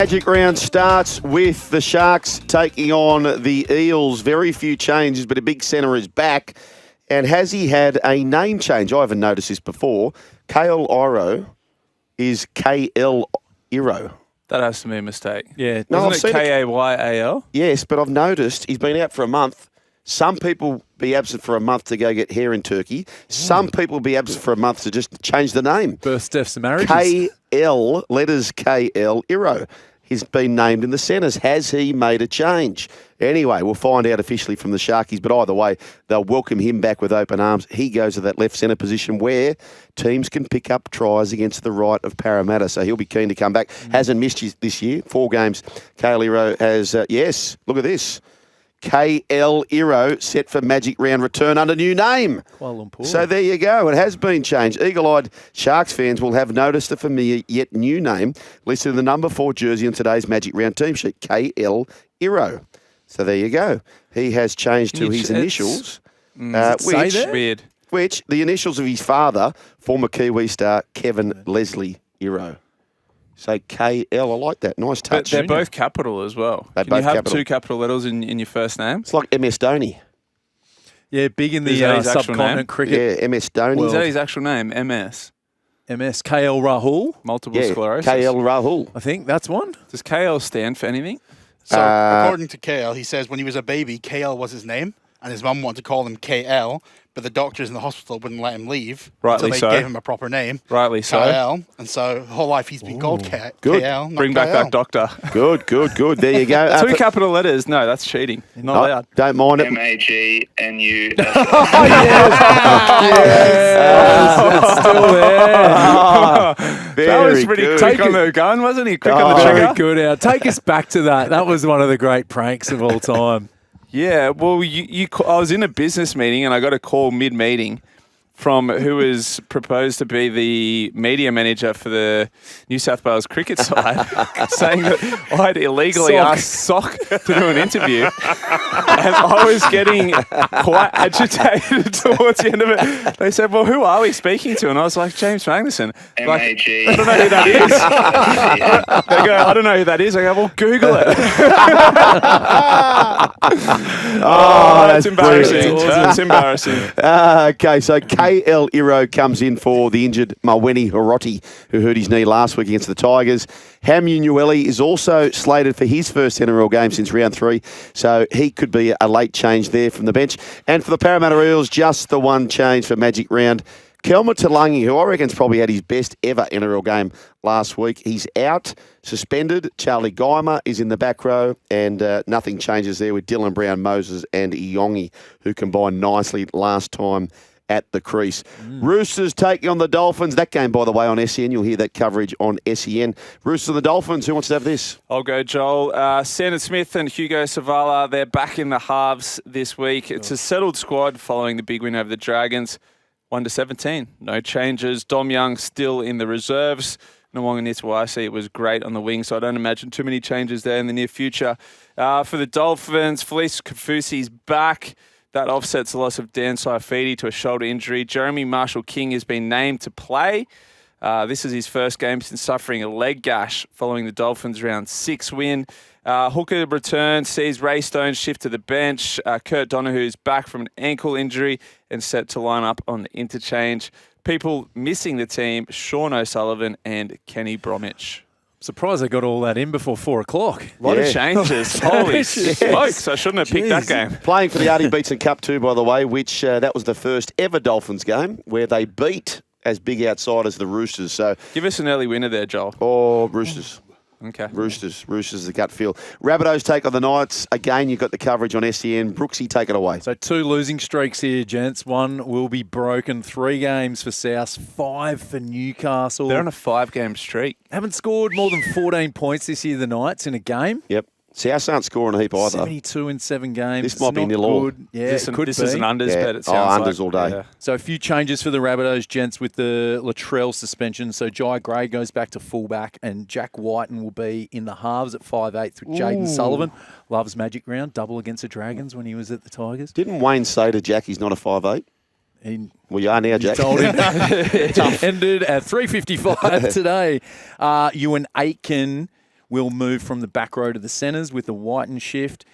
Magic round starts with the Sharks taking on the Eels. Very few changes, but a big centre is back. And has he had a name change? I haven't noticed this before. Kale Iro is KL Iro. That has to be a mistake. Yeah. No, isn't it Kayal? Yes, but I've noticed he's been out for a month. Some people be absent for a month to go get hair in Turkey. Some people be absent for a month to just change the name. Birth, deaths and marriages. KL, letters KL Iro. He's been named in the centres. Has he made a change? Anyway, we'll find out officially from the Sharkies, but either way, they'll welcome him back with open arms. He goes to that left centre position where teams can pick up tries against the right of Parramatta, so he'll be keen to come back. Hasn't missed this year. 4 games. Kale Iro has, yes, look at this. KL Iro set for Magic Round return under new name. Kuala Lumpur. So there you go. It has been changed. Eagle-eyed Sharks fans will have noticed a familiar yet new name listed in the number 4 jersey on today's Magic Round team sheet, KL Iro. So there you go. He has changed to his initials, which the initials of his father, former Kiwi star Kevin Leslie Iro. So KL, I like that. Nice touch. But they're both capital as well. Can you have capital. 2 capital letters in your first name? It's like MS Dhoni. Yeah, big in the subcontinent cricket. Yeah, MS Dhoni. Is that his actual name? MS? MS. KL Rahul. Multiple sclerosis. KL Rahul. I think that's one. Does KL stand for anything? So, according to KL, he says when he was a baby, KL was his name, and his mum wanted to call him KL, but the doctors in the hospital wouldn't let him leave. Rightly so. so. They gave him a proper name. Rightly so. KL, and so whole life he's been called KL. Bring back that doctor. Good. There you go. 2 capital letters. No, that's cheating. Not allowed. Don't mind it. MAGNU. It's still there. That was pretty quick on the gun, wasn't he? Quick on the trigger. Very good out. Take us back to that. That was one of the great pranks of all time. Yeah, well, I was in a business meeting and I got a call mid-meeting from who was proposed to be the media manager for the New South Wales cricket side, saying that I'd illegally asked Sock to do an interview. And I was getting quite agitated towards the end of it. They said, well, who are we speaking to? And I was like, James Magnuson. MAG. I don't know who that is. They go, I don't know who that is. I go, well, Google it. That's embarrassing. That's embarrassing. Okay, so KL Iro comes in for the injured Malweni Hiroti, who hurt his knee last week against the Tigers. Hamu Nueli is also slated for his first NRL game since round 3, so he could be a late change there from the bench. And for the Parramatta Eels, just the one change for Magic Round. Kelma Talangi, who I reckon's probably had his best ever NRL game last week, he's out, suspended. Charlie Geimer is in the back row, and nothing changes there with Dylan Brown, Moses and Iongi, who combined nicely last time at the crease. Roosters taking on the Dolphins. That game, by the way, on SEN. You'll hear that coverage on SEN. Roosters and the Dolphins. Who wants to have this? I'll go, Joel. Sandon Smith and Hugo Savala, they're back in the halves this week. It's a settled squad following the big win over the Dragons. 1-17. No changes. Dom Young still in the reserves. Nwanga Nitawasi, it was great on the wing, so I don't imagine too many changes there in the near future. For the Dolphins, Felice Kafusi's back. That offsets the loss of Dan Saifidi to a shoulder injury. Jeremy Marshall-King has been named to play. This is his first game since suffering a leg gash following the Dolphins' round 6 win. Hooker return sees Ray Stone shift to the bench. Kurt Donohue's back from an ankle injury and set to line up on the interchange. People missing the team, Sean O'Sullivan and Kenny Bromwich. Surprised they got all that in before 4 o'clock. A lot of changes. Holy smokes. I shouldn't have picked that game. Playing for the Artie Beatson Cup too, by the way, which that was the first ever Dolphins game where they beat as big outsiders the Roosters. So give us an early winner there, Joel. Oh, Roosters. Okay. Roosters, the gut feel. Rabbitohs take on the Knights. Again, you've got the coverage on SEN. Brooksy, take it away. So 2 losing streaks here, gents. 1 will be broken. 3 games for South, 5 for Newcastle. They're on a 5-game streak. Haven't scored more than 14 points this year, the Knights, in a game. Yep. South aren't scoring a heap either. 72 in 7 games. This might be nil all. Yeah, this is an unders bet, it sounds unders all day. Yeah. So a few changes for the Rabbitohs, gents, with the Latrell suspension. So Jai Gray goes back to fullback and Jack Whiten will be in the halves at 5'8" with Jaden Sullivan. Loves Magic Round, double against the Dragons when he was at the Tigers. Didn't Wayne say to Jack he's not a 5'8"? Well, you are now, Jack. Told him. Ended at 3:55 today. Ewan Aitken will move from the back row to the centres with the Whiten shift.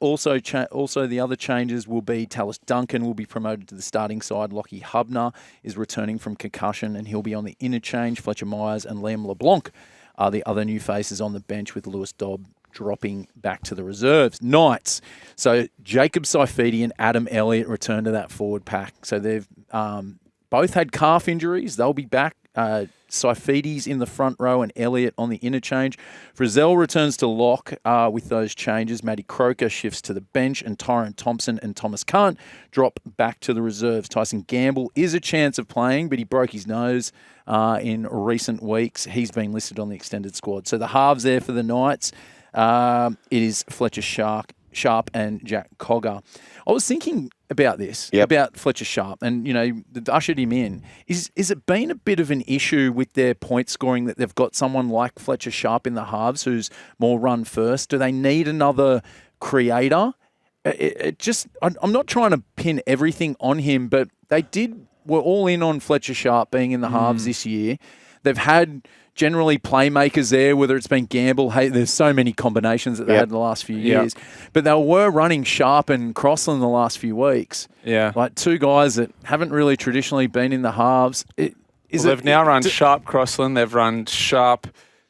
Also, the other changes will be Tallis Duncan will be promoted to the starting side. Lockie Hubner is returning from concussion and he'll be on the interchange. Fletcher Myers and Liam LeBlanc are the other new faces on the bench, with Lewis Dobb dropping back to the reserves. Knights. So Jacob Saifidi and Adam Elliott return to that forward pack. So they've both had calf injuries. They'll be back. Saifidi's in the front row and Elliott on the interchange. Frizzell returns to lock with those changes. Matty Croker shifts to the bench, and Tyrone Thompson and Thomas Cunt drop back to the reserves. Tyson Gamble is a chance of playing, but he broke his nose in recent weeks. He's been listed on the extended squad. So the halves there for the Knights. It is Fletcher Sharp and Jack Cogger. I was thinking about this, about Fletcher Sharp, and, you know, they've ushered him in. Is it been a bit of an issue with their point scoring that they've got someone like Fletcher Sharp in the halves who's more run first? Do they need another creator? I'm not trying to pin everything on him, but were all in on Fletcher Sharp being in the halves this year. They've had generally playmakers there, whether it's been Gamble. Hey, there's so many combinations that they had in the last few years. But they were running Sharp and Crossland the last few weeks. Yeah. Like two guys that haven't really traditionally been in the halves. They've now run Sharp Crossland, they've run Sharp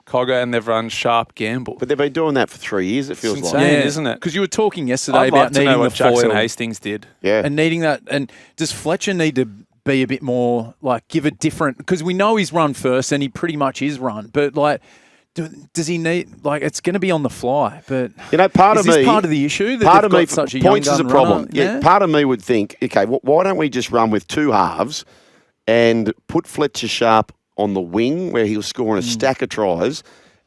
Cogger, and they've run Sharp Gamble. But they've been doing that for 3 years, it feels it's like. insane, isn't it? Because you were talking yesterday I'd about like to needing know what the foil. Jackson Hastings did. Yeah. And needing that. And does Fletcher need to be a bit more, like, give a different, because we know he's run first and he pretty much is run, but like, does he need, like, it's going to be on the fly, but you know, part of the issue that part of me, such a points young is a gun problem. runner? Yeah, part of me would think, okay, why don't we just run with two halves and put Fletcher Sharp on the wing where he'll score a stack of tries,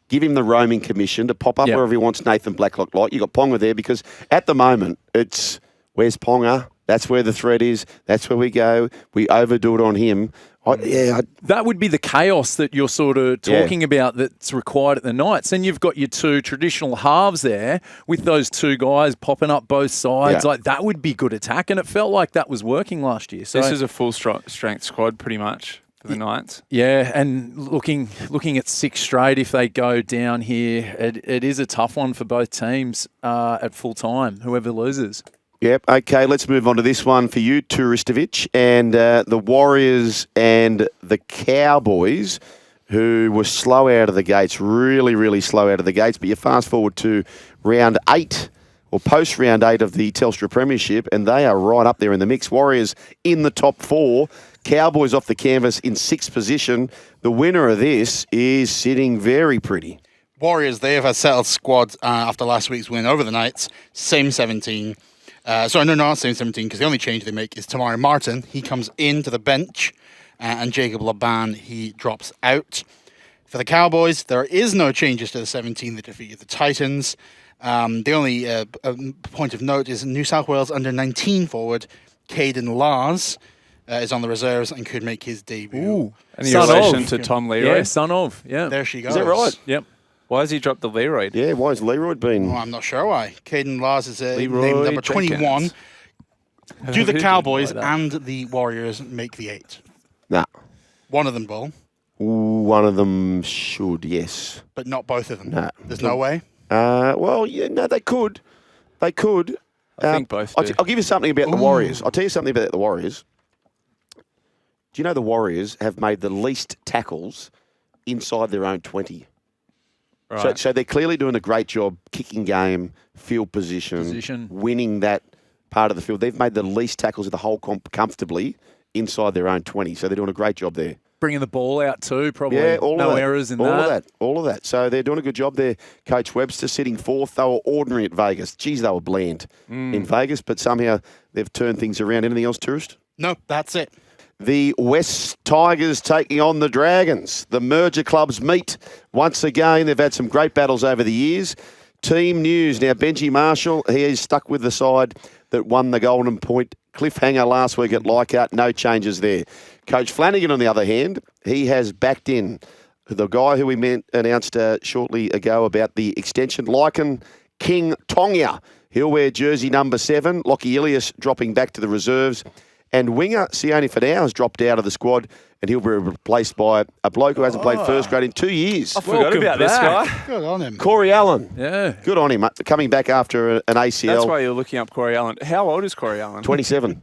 give him the roaming commission to pop up wherever he wants Nathan Blacklock light. You got Ponga there, because at the moment it's, where's Ponga? That's where the threat is. That's where we go. We overdo it on him. That would be the chaos that you're sort of talking about that's required at the Knights. And you've got your two traditional halves there with those two guys popping up both sides. Like, that would be good attack. And it felt like that was working last year. So this is a full strength squad pretty much for the Knights. Yeah, and looking at 6 straight, if they go down here, it is a tough one for both teams at full time, whoever loses. Yep. Okay, let's move on to this one for you, Turistovich, and the Warriors and the Cowboys, who were slow out of the gates, really, really slow out of the gates. But you fast forward to round 8 or post round 8 of the Telstra Premiership, and they are right up there in the mix. Warriors in the top 4, Cowboys off the canvas in 6th position. The winner of this is sitting very pretty. Warriors, they have a settled squad after last week's win over the Knights, same 17. Sorry, no, not same 17, because the only change they make is Tamari Martin. He comes into the bench, and Jacob Laban, he drops out. For the Cowboys, there is no changes to the 17 that defeated the Titans. The only point of note is New South Wales under-19 forward Caden Lars is on the reserves and could make his debut. Ooh. Any relation to Tom Leroy? Yeah, son of. Yeah. There she goes. Is that right? Yep. Why has he dropped the Leroy? Yeah, why has Leroy been... Well, I'm not sure why. Caden Lars is named Leroy number 21. Jenkins. Do the Cowboys like and the Warriors make the 8? Nah. One of them will, One of them should, yes. but not both of them. Nah. There's no way. Well, yeah, no, they could. They could. I think both do. I'll give you something about the Warriors. I'll tell you something about the Warriors. Do you know the Warriors have made the least tackles inside their own 20? Right. So they're clearly doing a great job kicking game, field position, winning that part of the field. They've made the least tackles of the whole comp comfortably inside their own 20. So they're doing a great job there. Bringing the ball out too, probably. Yeah, all no of that. errors in All of that. So they're doing a good job there. Coach Webster sitting 4th. They were ordinary at Vegas. Geez, they were bland in Vegas, but somehow they've turned things around. Anything else, Tourist? No, that's it. The West Tigers taking on the Dragons. The merger clubs meet once again. They've had some great battles over the years. Team news. Now, Benji Marshall, he is stuck with the side that won the Golden Point cliffhanger last week at Leichhardt. No changes there. Coach Flanagan, on the other hand, he has backed in the guy who we announced shortly ago about the extension, Lycan King Tongia. He'll wear jersey number 7. Lockie Ilias dropping back to the reserves. And winger Sione Finau has dropped out of the squad, and he'll be replaced by a bloke who hasn't played first grade in 2 years. I forgot about this guy. Good on him. Corey Allen. Yeah. Good on him, coming back after an ACL. That's why you're looking up Corey Allen. How old is Corey Allen? 27.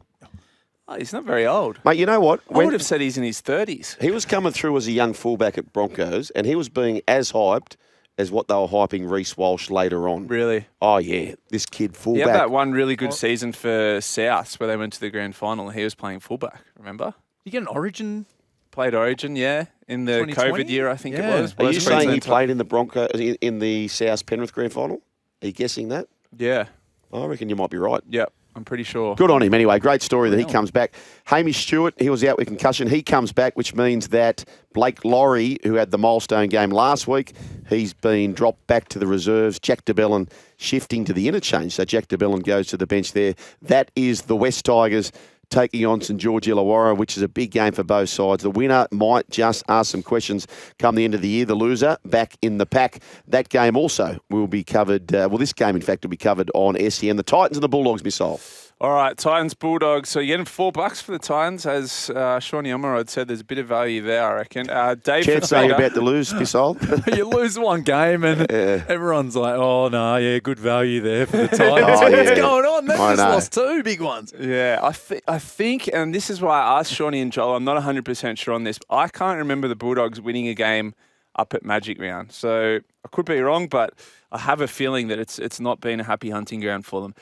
Oh, he's not very old. Mate, you know what? I would have said he's in his 30s. He was coming through as a young fullback at Broncos, and he was being as hyped as what they were hyping Reece Walsh later on. Really? Oh, yeah. This kid He fullback. had that one really good season for South where they went to the grand final. He was playing fullback, remember? You get an Origin. Played Origin, yeah, in the 2020? COVID year, I think Yeah. it was. Are you West saying he Queensland played in the Broncos in the South Penrith grand final? Are you guessing that? Yeah, I reckon you might be right. yep, I'm pretty sure. Good on him. Anyway, great story that he comes back. Hamish Stewart, he was out with concussion. He comes back, which means that Blake Laurie, who had the milestone game last week, he's been dropped back to the reserves. Jack DeBellin shifting to the interchange. So Jack DeBellin goes to the bench there. That is the West Tigers taking on St George Illawarra, which is a big game for both sides. The winner might just ask some questions come the end of the year. The loser back in the pack. That game also will be covered. This game, in fact, will be covered on SEN. The Titans and the Bulldogs, missile. All right, Titans, Bulldogs. So you're getting $4 for the Titans. As Shawnee Omerod said, there's a bit of value there, I reckon. Dave Chance saying Fifita. about the lose, missile. You lose one game and everyone's like, oh, no, yeah, good value there for the Titans. Oh, yeah. What's going on? They've I just know. lost 2 big ones. Yeah, I think, and this is why I asked Shawnee and Joel, I'm not 100% sure on this, but I can't remember the Bulldogs winning a game up at Magic Round. So I could be wrong, but I have a feeling that it's not been a happy hunting ground for them.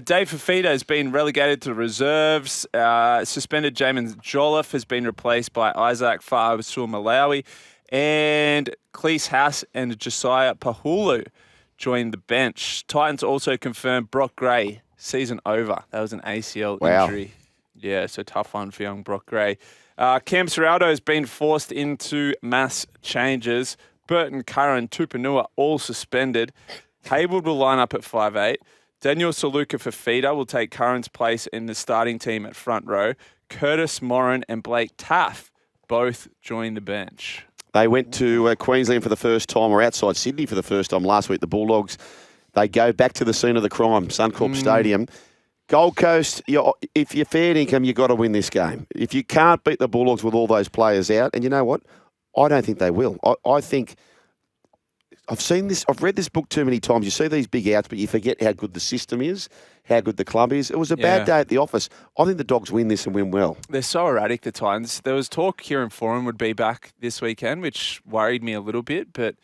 Dave Fifita has been relegated to reserves. Suspended Jamin Jolliffe has been replaced by Isaac Fa'asul-Malawi. And Cleese House and Josiah Pahulu joined the bench. Titans also confirmed Brock Gray, season over. That was an ACL injury. Yeah, so tough one for young Brock Gray. Cam Serraldo has been forced into mass changes. Burton, Curran, Tupanua all suspended. Haywood will line up at 5'8". Daniel Saluka Fifita will take Curran's place in the starting team at front row. Curtis Moran and Blake Taff both join the bench. They went to Queensland for the first time, or outside Sydney for the first time last week. The Bulldogs, they go back to the scene of the crime, Suncorp Stadium. Gold Coast, if you're fair income, you've got to win this game. If you can't beat the Bulldogs with all those players out, and you know what? I don't think they will. I think I've read this book too many times. You see these big outs, but you forget how good the system is, how good the club is. It was a bad day at the office. I think the Dogs win this and win well. They're so erratic, the Titans. There was talk Kieran Foran would be back this weekend, which worried me a little bit, but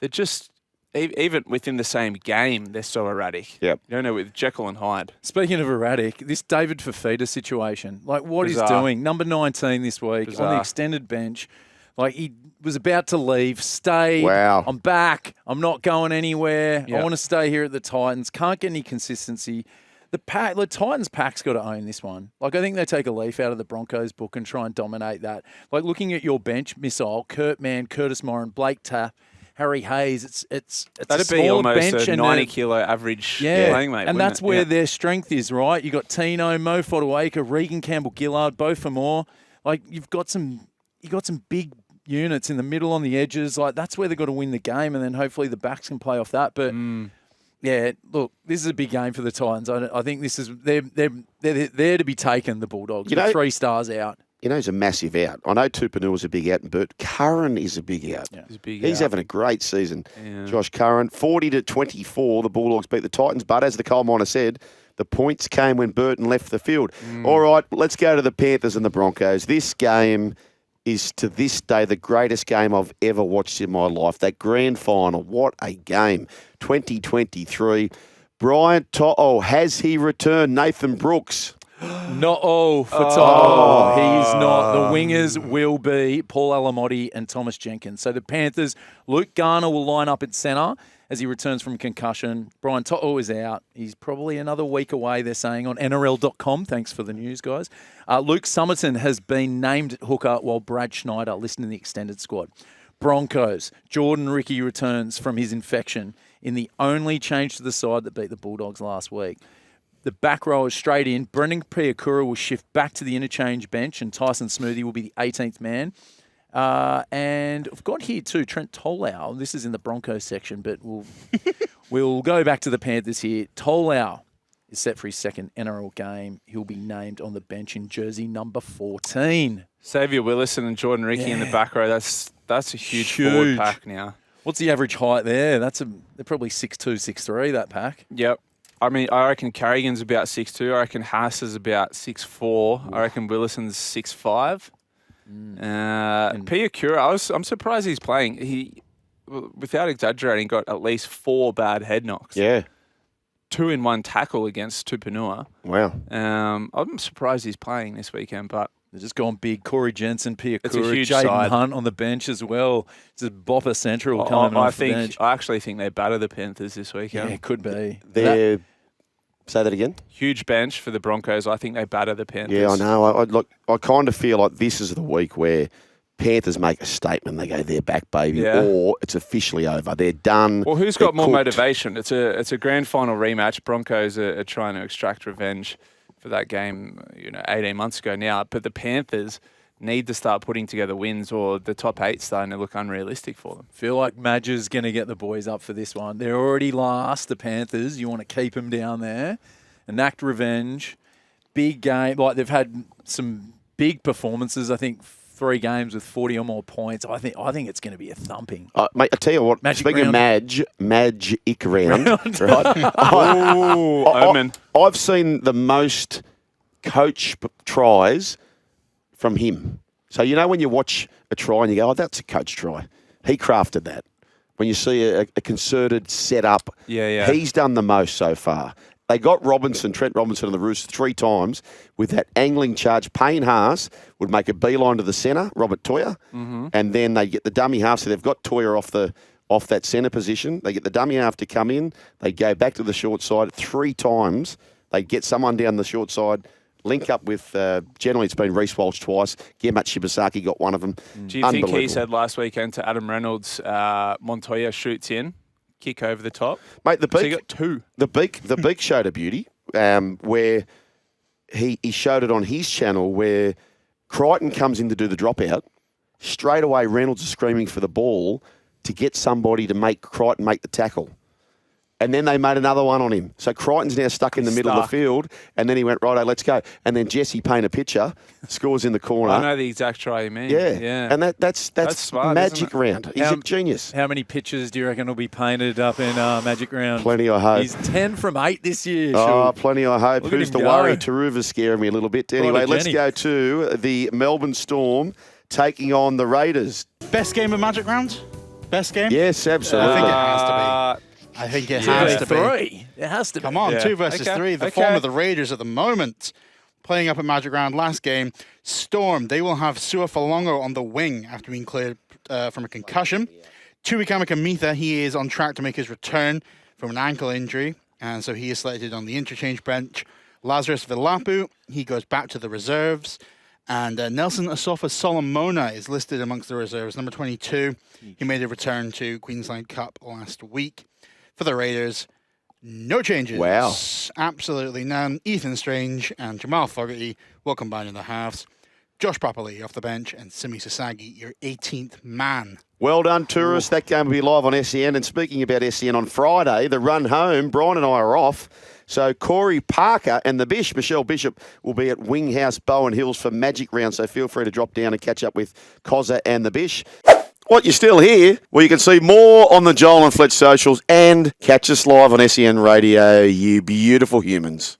they're just, even within the same game, they're so erratic. Yep. You don't know, with Jekyll and Hyde. Speaking of erratic, this David Fifita situation, like what Bizarre. he's doing, number 19 this week on the Bizarre. extended bench, like he was about to leave, stayed. Wow. I'm back. I'm not going anywhere. Yeah. I want to stay here at the Titans. Can't get any consistency. The Titans pack's got to own this one. Like, I think they take a leaf out of the Broncos book and try and dominate that. Like, looking at your bench, Missile, Kurt Mann, Curtis Moran, Blake Taff, Harry Hayes, it's That'd a be smaller almost bench a and 90-kilo average playing mate. and wouldn't that's it? where Yeah. their strength is, right? You got Tino, Mo Fotuaika, Regan Campbell-Gillard, both for more. Like, you got some big units in the middle on the edges. Like, that's where they've got to win the game, and then hopefully the backs can play off that. But yeah, look, this is a big game for the Titans. I think this is they're there to be taken. The Bulldogs, You know- with 3 stars out. You know, he's a massive out. I know Tupanua's a big out, but Curran is a big out. He's big He's out. having a great season. Yeah. Josh Curran, 40-24, the Bulldogs beat the Titans. But as the coal miner said, the points came when Burton left the field. All right, let's go to the Panthers and the Broncos. This game is, to this day, the greatest game I've ever watched in my life. That grand final, what a game. 2023. Brian To'o, has he returned? Nathan Brooks. For To'o. He's not. The wingers will be Paul Alamotti and Thomas Jenkins. So the Panthers, Luke Garner will line up at centre as he returns from concussion. Brian To'o is out. He's probably another week away, they're saying, on NRL.com. Thanks for the news, guys. Luke Summerton has been named hooker while Brad Schneider listed in the extended squad. Broncos, Jordan Ricky returns from his infection in the only change to the side that beat the Bulldogs last week. The back row is straight in. Brendan Piakura will shift back to the interchange bench, and Tyson Smoothie will be the 18th man. And I've got here too Trent Tolau. This is in the Broncos section, but we'll go back to the Panthers here. Tolau is set for his second NRL game. He'll be named on the bench in jersey number 14. Xavier Willison and Jordan Ricky in the back row. That's a huge forward pack now. What's the average height there? They're probably 6'2", 6'3", that pack. Yep. I mean, I reckon Carrigan's about 6'2". I reckon Haas is about 6'4". I reckon Willison's 6'5". Pia Cura, I'm surprised he's playing. He, without exaggerating, got at least 4 bad head knocks. Yeah. 2 in 1 tackle against Tupanua. Wow. I'm surprised he's playing this weekend, but they've just gone big. Corey Jensen, Pia it's a Cura, huge Jaden side. Hunt on the bench as well. It's a Bopper Central coming off the bench. I actually think they batter the Panthers this weekend. Yeah, it could be. Say that again? Huge bench for the Broncos. I think they batter the Panthers. Yeah, I know. I kind of feel like this is the week where Panthers make a statement. They go, they're back, baby, or it's officially over. They're done. Well, who's got more motivation? It's a grand final rematch. Broncos are trying to extract revenge for that game, 18 months ago now. But the Panthers need to start putting together wins, or the top 8 starting to look unrealistic for them. Feel like Madge's going to get the boys up for this one. They're already last, the Panthers. You want to keep them down there. Enact revenge. Big game. Like, they've had some big performances. I think 3 games with 40 or more points. I think it's going to be a thumping. Mate, I tell you what, speaking of Magic round, right? Omen. I've seen the most coach tries from him. So, when you watch a try and you go, oh, that's a coach try. He crafted that. When you see a concerted setup, he's done the most so far. They got Trent Robinson on the Roosters 3 times with that angling charge. Payne Haas would make a beeline to the centre, Robert Toya, and then they get the dummy half. So they've got Toya off that centre position. They get the dummy half to come in. They go back to the short side 3 times. They get someone down the short side, link up with, generally it's been Reece Walsh twice. Gemat Shibasaki got one of them. Do you think he said last weekend to Adam Reynolds, Montoya shoots in, kick over the top? Mate, the beak, so he got 2. The beak showed a beauty where he showed it on his channel where Crichton comes in to do the dropout. Straight away, Reynolds is screaming for the ball to get somebody to make Crichton make the tackle. And then they made another one on him. So Crichton's now stuck in the middle of the field, and then he went, righto, let's go. And then Jesse paint a picture, scores in the corner. I know the exact try you mean. Yeah. And that's smart, Magic round. He's a genius. How many pictures do you reckon will be painted up in Magic round? Plenty, I hope. He's 10 from 8 this year. Oh, plenty, I hope. Look at Who's him the go. worry? Taruva's scaring me a little bit. Anyway, let's go to the Melbourne Storm taking on the Raiders. Best game of Magic Round? Best game? Yes, absolutely. I think it has to be. I think it has to be. 3. It has to be. Come on, 2 versus 3. The form of the Raiders at the moment. Playing up at Magic Round last game. Storm, they will have Sua Falongo on the wing after being cleared from a concussion. Tuikama Mitha, he is on track to make his return from an ankle injury. And so he is selected on the interchange bench. Lazarus Vilapu, he goes back to the reserves. And Nelson Asofa Solomona is listed amongst the reserves. Number 22, he made a return to Queensland Cup last week. For the Raiders, no changes. Wow. Absolutely none. Ethan Strange and Jamal Fogarty will combine in the halves. Josh Papali off the bench and Simi Sasagi, your 18th man. Well done, tourists. That game will be live on SEN. And speaking about SEN, on Friday, the run home, Brian and I are off. So Corey Parker and the Michelle Bishop, will be at Winghouse Bowen Hills for Magic Round. So feel free to drop down and catch up with Cozza and the Bish. What, you're still here? Well, you can see more on the Joel and Fletch socials and catch us live on SEN Radio, you beautiful humans.